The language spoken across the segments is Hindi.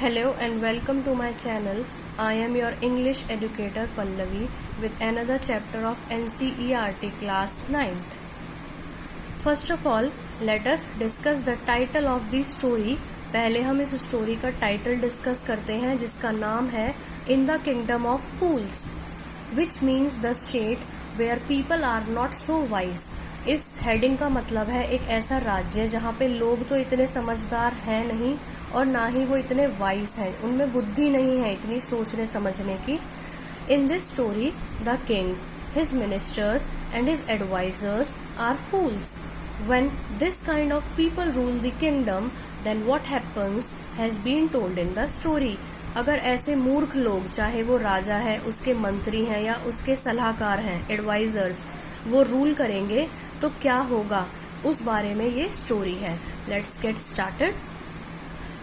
Hello and welcome to my channel. I am your English educator Pallavi with another chapter of NCERT class 9th. First of all, let us discuss the title of the story. पहले हम इस स्टोरी का टाइटल डिस्कस करते हैं जिसका नाम है In the Kingdom of Fools, which means the state where people are not so wise. इस हेडिंग का मतलब है एक ऐसा राज्य जहाँ पे लोग तो इतने समझदार हैं नहीं और ना ही वो इतने वाइज हैं, उनमें बुद्धि नहीं है इतनी सोचने समझने की. In this story the king, his ministers and his advisers are fools. When this kind of people rule the kingdom, then what happens has been told in the story. अगर ऐसे मूर्ख लोग, चाहे वो राजा है, उसके मंत्री हैं या उसके सलाहकार हैं, एडवाइजर्स, वो रूल करेंगे तो क्या होगा, उस बारे में ये स्टोरी है. Let's get started.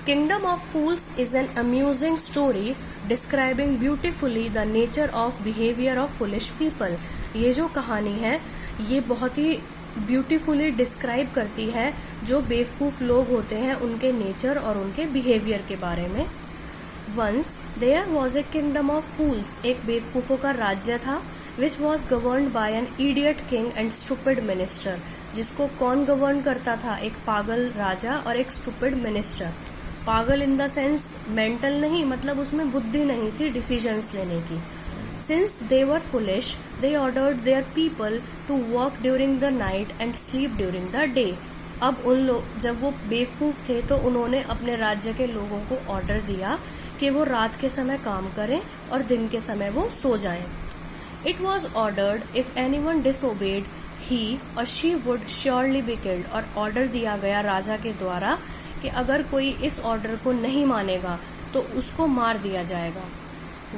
Kingdom of Fools is an amusing story describing beautifully the nature of behavior of foolish people. ये जो कहानी है ये बहुत ही ब्यूटीफुली डिस्क्राइब करती है जो बेवकूफ़ लोग होते हैं उनके नेचर और उनके बिहेवियर के बारे में. Once there was a kingdom of fools. एक बेवकूफ़ों का राज्य था which was governed by an idiot king and stupid minister. जिसको कौन गवर्न करता था, एक पागल राजा और एक स्टूपिड मिनिस्टर. पागल इन द सेंस मेंटल नहीं, मतलब उसमें बुद्धि नहीं थी डिसीजंस लेने की. Since they were foolish, they ordered their people to work during the night and sleep during the day. अब जब वो बेवकूफ़ थे तो उन्होंने अपने राज्य के लोगों को ऑर्डर दिया कि वो रात के समय काम करें और दिन के समय वो सो जाएं. It was ordered if anyone disobeyed, he or she would surely be killed. और ऑर्डर दिया गया राजा के द्वारा कि अगर कोई इस ऑर्डर को नहीं मानेगा तो उसको मार दिया जाएगा.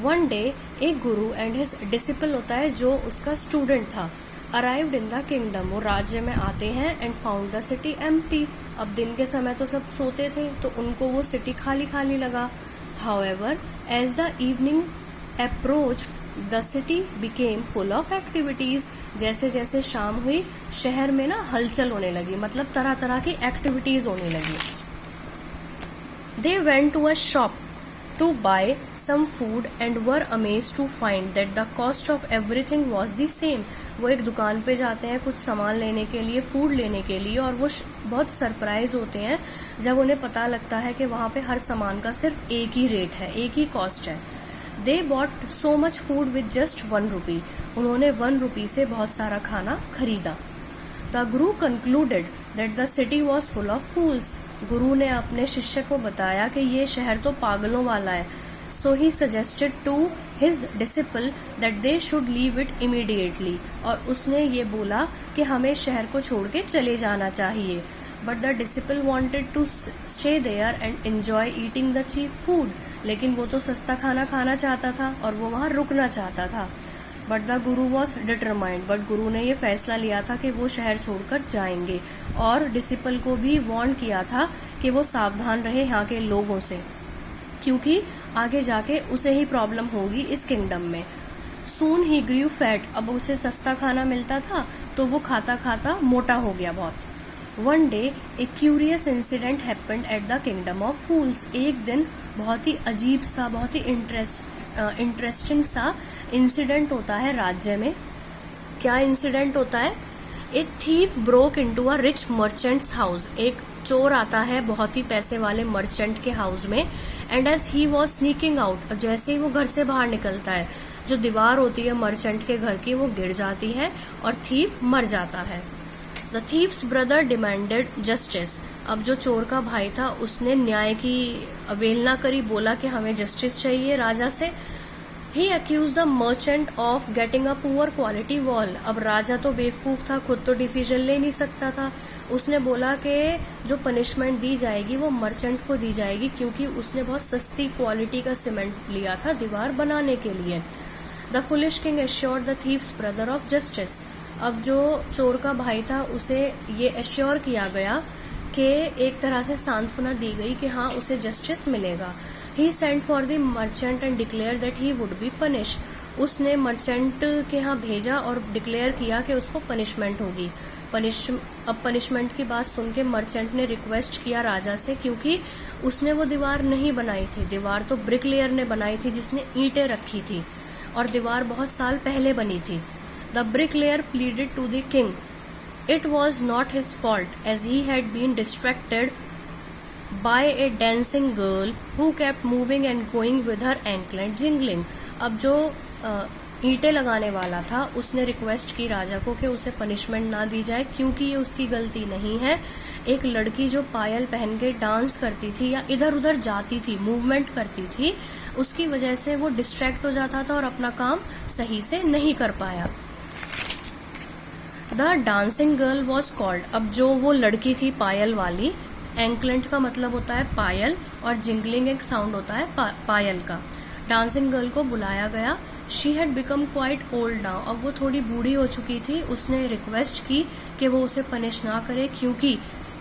वन डे एक गुरु एंड हिज डिसिपल होता है जो उसका स्टूडेंट था, अराइव्ड इन द किंगडम. वो राज्य में आते हैं and found the city empty. अब दिन के समय तो सब सोते थे तो उनको वो सिटी खाली खाली लगा. However as the evening approached the city became full of activities. जैसे जैसे शाम हुई शहर में ना हलचल होने लगी, मतलब तरह तरह की एक्टिविटीज होने लगी. They went to a shop to buy some food and were amazed to find that the cost of everything was the same. वो एक दुकान पे जाते हैं कुछ सामान लेने के लिए, फूड लेने के लिए, और वो बहुत सरप्राइज होते हैं जब उन्हें पता लगता है कि वहाँ पे हर सामान का सिर्फ एक ही रेट है, एक ही कॉस्ट है. They bought so much food with just 1 rupee. उन्होंने 1 rupee से बहुत सारा खाना खरीदा. The Guru concluded that the city was full of fools. गुरु ने अपने शिष्य को बताया कि ये शहर तो पागलों वाला है. So he suggested to his disciple that they should leave it immediately. और उसने ये बोला कि हमें शहर को छोड़ के चले जाना चाहिए. But the disciple wanted to stay there and enjoy eating the cheap food. लेकिन वो तो सस्ता खाना खाना चाहता था और वो वहाँ रुकना चाहता था. But the Guru was determined. But गुरु ने ये फैसला लिया था कि वो शहर छोड़कर जाएंगे और डिसिपल को भी वार्न किया था कि वो सावधान रहे यहाँ के लोगों से, क्योंकि आगे जाके उसे ही प्रॉब्लम होगी इस किंगडम में. सून ही ग्रू फैट. अब उसे सस्ता खाना मिलता था तो वो खाता खाता मोटा हो गया बहुत. One day a curious incident happened at the kingdom of fools. एक दिन बहुत ही अजीब सा, बहुत ही इंटरेस्टिंग सा इंसिडेंट होता है राज्य में. क्या इंसिडेंट होता है? A thief broke into a rich merchants house. एक चोर आता है बहुत ही पैसे वाले मर्चेंट के हाउस में. And as he was sneaking out, जैसे ही वो घर से बाहर निकलता है जो दीवार होती है मर्चेंट के घर की वो गिर जाती है और थीफ मर जाता है. The thieves brother demanded justice. अब जो चोर का भाई था उसने न्याय की अवहेलना करी, बोला कि हमें जस्टिस चाहिए राजा से. He accused the merchant of getting a poor quality wall. अब राजा तो बेवकूफ था, खुद तो डिसीजन ले नहीं सकता था. उसने बोला कि जो पनिशमेंट दी जाएगी वो मर्चेंट को दी जाएगी क्योंकि उसने बहुत सस्ती क्वालिटी का सीमेंट लिया था दीवार बनाने के लिए. The foolish king assured the thief's brother of justice. अब जो चोर का भाई था उसे ये एश्योर किया गया कि एक तरह से सांत्वना दी गई कि हाँ उसे जस्टिस मिलेगा. He sent for the merchant and declared that he would be punished. उसने मर्चेंट के यहाँ भेजा और डिक्लेयर किया कि उसको पनिशमेंट होगी. अब पनिशमेंट की बात सुन के मर्चेंट ने रिक्वेस्ट किया राजा से, क्योंकि उसने वो दीवार नहीं बनाई थी। दीवार तो ब्रिकलेयर ने बनाई थी जिसने ईंटें रखी थी, और दीवार बहुत साल पहले बनी थी। The bricklayer pleaded to the king it was not his fault as he had been distracted by a dancing girl who kept moving and going with her anklet jingling। अब जो ईंटें लगाने वाला था उसने रिक्वेस्ट की राजा को कि उसे पनिशमेंट ना दी जाए, क्योंकि ये उसकी गलती नहीं है। एक लड़की जो पायल पहन के डांस करती थी या इधर उधर जाती थी, मूवमेंट करती थी, उसकी वजह से वो डिस्ट्रैक्ट हो जाता था और अपना काम सही से नहीं कर पाया। The dancing girl was called, अब जो वो लड़की थी पायल वाली, एंकलेट का मतलब होता है पायल और जिंगलिंग एक साउंड होता है पायल का। डांसिंग गर्ल को बुलाया गया। She had become quite old now, अब वो थोड़ी बूढ़ी हो चुकी थी। उसने रिक्वेस्ट की कि वो उसे पनिश ना करे, क्योंकि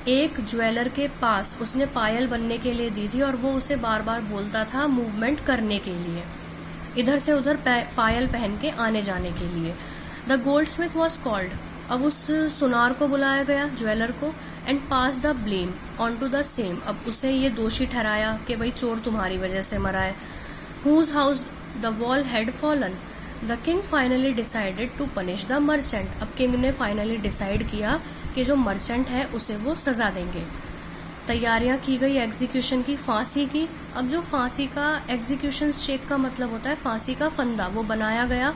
एक ज्वेलर के पास उसने पायल बनने के लिए दी थी और वो उसे बार बार बोलता था मूवमेंट करने के लिए, इधर से उधर पायल पहन के आने जाने के लिए। The goldsmith was called, अब उस सुनार को बुलाया गया, ज्वेलर को, and pass the blame on to the same, अब उसे ये दोषी ठहराया कि भाई चोर तुम्हारी वजह से मरा है। Whose house the wall had fallen, the king finally decided to punish the merchant, अब किंग ने फाइनली डिसाइड किया कि जो मर्चेंट है उसे वो सजा देंगे। तैयारियां की गई एग्जीक्यूशन की, फांसी की। अब जो फांसी का एग्जीक्यूशन स्टेक का मतलब होता है फांसी का फंदा, वो बनाया गया।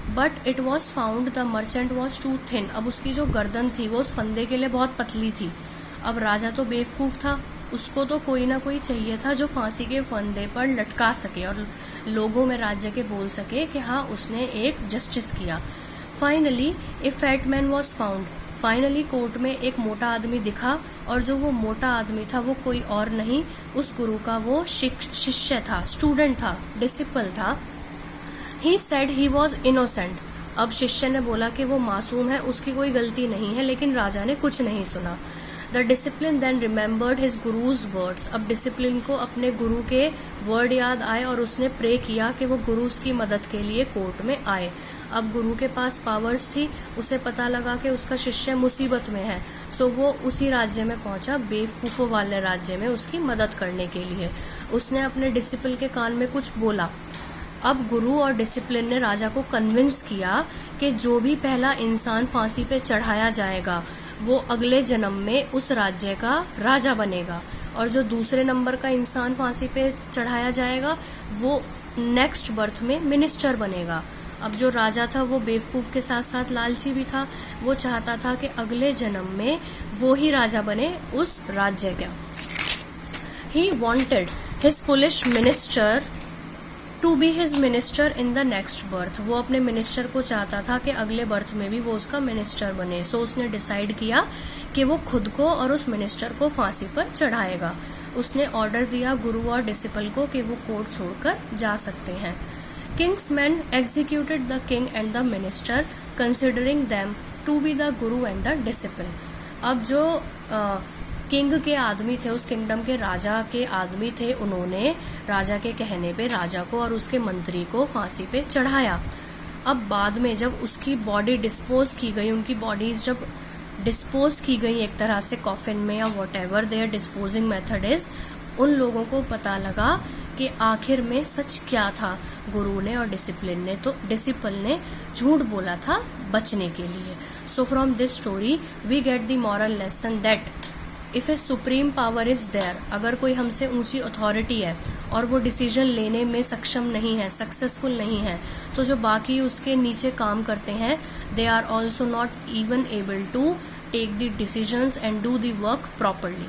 But it was found the merchant was too thin, अब उसकी जो गर्दन थी वो उस फंदे के लिए बहुत पतली थी। अब राजा तो बेवकूफ था, उसको तो कोई ना कोई चाहिए था जो फांसी के फंदे पर लटका सके और लोगों में राज्य के बोल सके कि हाँ उसने एक जस्टिस किया। Finally A fat man was found, finally court में एक मोटा आदमी दिखा, और जो वो मोटा आदमी था वो कोई और नहीं, उस गुरु का वो शिष्य था, स्टूडेंट था, डिसिपल था। He said he was innocent, अब शिष्य ने बोला कि वो मासूम है, उसकी कोई गलती नहीं है, लेकिन राजा ने कुछ नहीं सुना। The discipline then remembered his guru's words, अब डिसिप्लिन को अपने गुरु के वर्ड याद आए और उसने प्रे किया कि वो गुरु की मदद के लिए कोर्ट में आए। अब गुरु के पास पावर्स थी, उसे पता लगा कि उसका शिष्य मुसीबत में है, सो वो उसी राज्य में पहुंचा, बेवकूफों वाले राज्य में, उसकी मदद करने के लिए। उसने अपने डिसिपल के कान में कुछ बोला। अब गुरु और डिसिप्लिन ने राजा को कन्विंस किया कि जो भी पहला इंसान फांसी पे चढ़ाया जाएगा वो अगले जन्म में उस राज्य का राजा बनेगा, और जो दूसरे नंबर का इंसान फांसी पे चढ़ाया जाएगा वो नेक्स्ट बर्थ में मिनिस्टर बनेगा। अब जो राजा था वो बेवकूफ के साथ साथ लालची भी था, वो चाहता था कि अगले जन्म में वो ही राजा बने उस राज्य का। He wanted his foolish minister to be his minister in the next birth, वो अपने मिनिस्टर को चाहता था कि अगले बर्थ में भी वो उसका मिनिस्टर बने। सो उसने डिसाइड किया कि वो खुद को और उस मिनिस्टर को फांसी पर चढ़ाएगा। उसने ऑर्डर दिया गुरु और डिसिपल को कि वो कोर्ट छोड़कर जा सकते हैं। King's man executed the king and the minister considering them to be the guru and the disciple, अब जो किंग के आदमी थे, उस किंगडम के राजा के आदमी थे, उन्होंने राजा के कहने पे राजा को और उसके मंत्री को फांसी पे चढ़ाया। अब बाद में जब उसकी बॉडी डिस्पोज की गई, उनकी बॉडीज जब डिस्पोज की गई एक तरह से कॉफिन में या whatever there disposing method is, उन लोगों को पता लगा कि आखिर में सच क्या था। गुरु ने और डिसिपल ने झूठ बोला था बचने के लिए। So from this story we get the moral lesson that if a supreme power is there, अगर कोई हमसे ऊंची अथॉरिटी है और वो डिसीजन लेने में सक्षम नहीं है, सक्सेसफुल नहीं है, तो जो बाकी उसके नीचे काम करते हैं they are also not even able to take the decisions and do the work properly.